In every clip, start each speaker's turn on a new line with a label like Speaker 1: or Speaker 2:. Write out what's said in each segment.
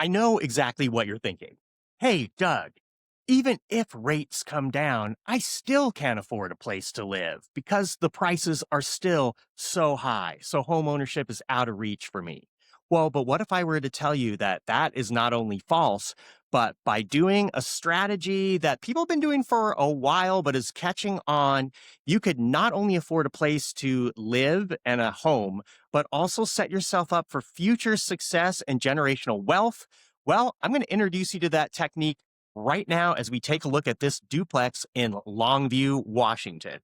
Speaker 1: I know exactly what you're thinking. Hey, Doug, even if rates come down, I still can't afford a place to live because the prices are still so high. So home ownership is out of reach for me. Well, but what if I were to tell you that that is not only false, but by doing a strategy that people have been doing for a while, but is catching on, you could not only afford a place to live and a home, but also set yourself up for future success and generational wealth? Well, I'm going to introduce you to that technique right now as we take a look at this duplex in Longview, Washington.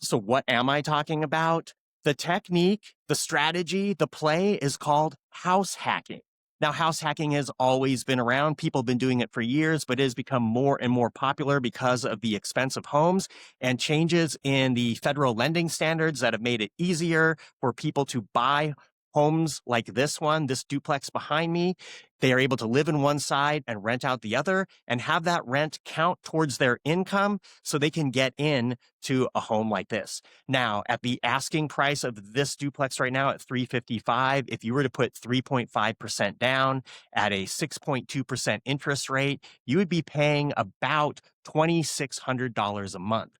Speaker 1: So, what am I talking about? The technique, the strategy, the play is called house hacking. Now, house hacking has always been around. People have been doing it for years, but it has become more and more popular because of the expense of homes and changes in the federal lending standards that have made it easier for people to buy homes like this one, this duplex behind me. They are able to live in one side and rent out the other and have that rent count towards their income so they can get in to a home like this. Now, at the asking price of this duplex right now at $355, if you were to put 3.5% down at a 6.2% interest rate, you would be paying about $2,600 a month.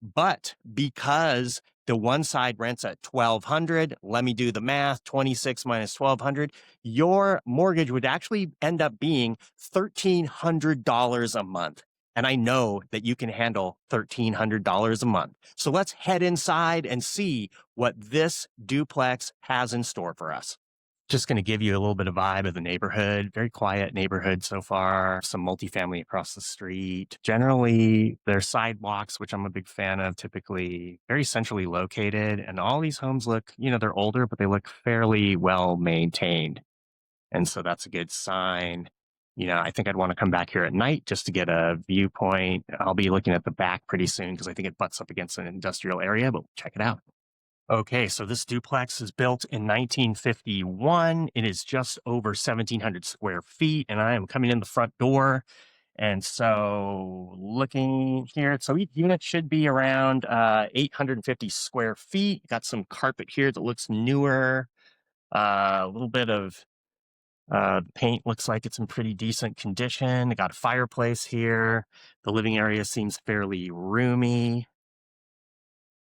Speaker 1: But because the one side rents at $1,200, let me do the math, 26 minus 1,200, your mortgage would actually end up being $1,300 a month. And I know that you can handle $1,300 a month. So let's head inside and see what this duplex has in store for us. Just going to give you a little bit of vibe of the neighborhood. Very quiet neighborhood so far. Some multifamily across the street. Generally, their sidewalks, which I'm a big fan of, typically very centrally located. And all these homes look, they're older, but they look fairly well maintained. And so that's a good sign. I think I'd want to come back here at night just to get a viewpoint. I'll be looking at the back pretty soon because I think it butts up against an industrial area, but check it out. Okay, so this duplex is built in 1951. It is just over 1,700 square feet, and I am coming in the front door. And so looking here, so each unit should be around 850 square feet. Got some carpet here that looks newer. A little bit of the paint looks like it's in pretty decent condition. I got a fireplace here. The living area seems fairly roomy.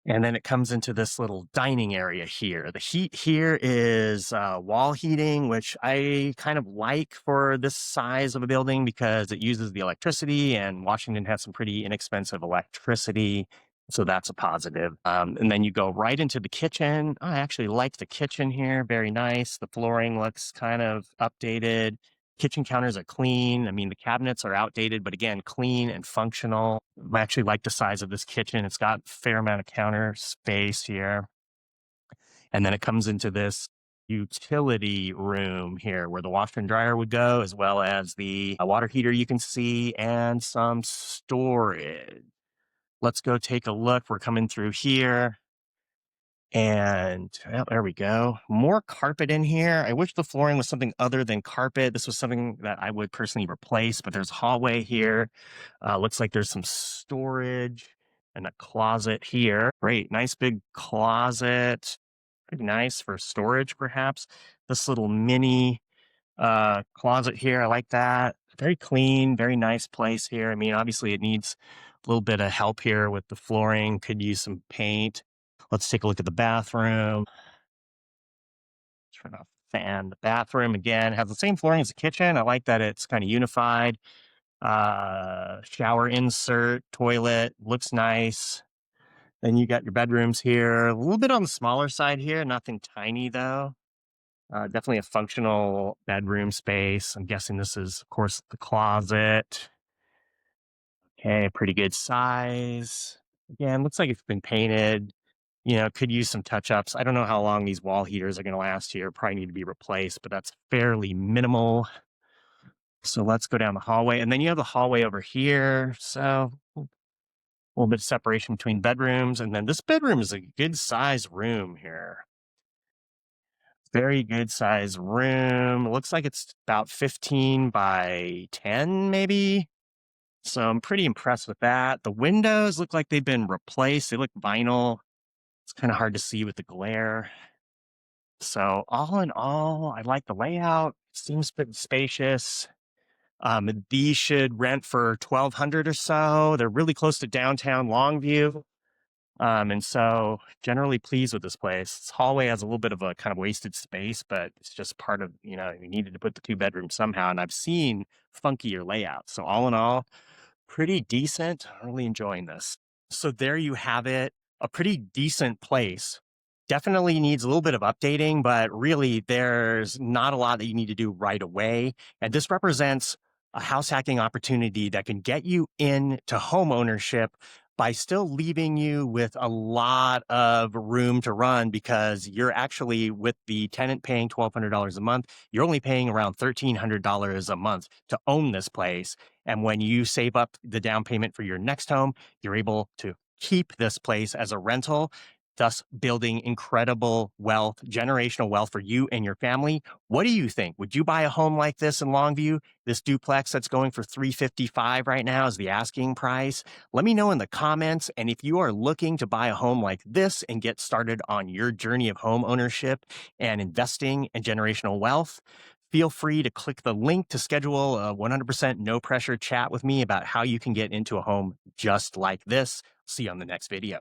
Speaker 1: And then it comes into this little dining area here. The heat here is wall heating, which I kind of like for this size of a building because it uses the electricity, and Washington has some pretty inexpensive electricity. So that's a positive. And then you go right into the kitchen. I actually like the kitchen here. Very nice. The flooring looks kind of updated. Kitchen counters are clean. I mean, the cabinets are outdated, but again, clean and functional. I actually like the size of this kitchen. It's got a fair amount of counter space here. And then it comes into this utility room here where the washer and dryer would go, as well as the water heater you can see and some storage. Let's go take a look. We're coming through here. And well, there we go. More carpet in here. I wish the flooring was something other than carpet. This was something that I would personally replace, but there's a hallway here. Looks like there's some storage and a closet here. Great. Nice big closet. Pretty nice for storage, perhaps. This little mini closet here. I like that. Very clean, very nice place here. I mean, obviously it needs a little bit of help here with the flooring. Could use some paint. Let's take a look at the bathroom. Turn off the fan. The bathroom, again, has the same flooring as the kitchen. I like that it's kind of unified. Shower insert, toilet, looks nice. Then you got your bedrooms here. A little bit on the smaller side here. Nothing tiny, though. Definitely a functional bedroom space. I'm guessing this is, of course, the closet. Okay, pretty good size. Again, looks like it's been painted. Could use some touch-ups. I don't know how long these wall heaters are going to last here. Probably need to be replaced, but that's fairly minimal. So let's go down the hallway. And then you have the hallway over here. So a little bit of separation between bedrooms. And then this bedroom is a good size room here. Very good size room. Looks like it's about 15 by 10, maybe. So I'm pretty impressed with that. The windows look like they've been replaced. They look vinyl. It's kind of hard to see with the glare. So all in all, I like the layout. Seems pretty spacious. These should rent for 1,200 or so. They're really close to downtown Longview. And so generally pleased with this place. This hallway has a little bit of a kind of wasted space, but it's just part of, we needed to put the two bedrooms somehow. And I've seen funkier layouts. So all in all, pretty decent. I'm really enjoying this. So there you have it. A pretty decent place. Definitely needs a little bit of updating, but really there's not a lot that you need to do right away. And this represents a house hacking opportunity that can get you into home ownership by still leaving you with a lot of room to run, because you're actually, with the tenant paying $1,200 a month, you're only paying around $1,300 a month to own this place. And when you save up the down payment for your next home, you're able to keep this place as a rental, thus building incredible wealth, generational wealth for you and your family. What do you think? Would you buy a home like this in Longview? This duplex that's going for $355 right now is the asking price. Let me know in the comments. And if you are looking to buy a home like this and get started on your journey of home ownership and investing in generational wealth, feel free to click the link to schedule a 100% no pressure chat with me about how you can get into a home just like this. See you on the next video.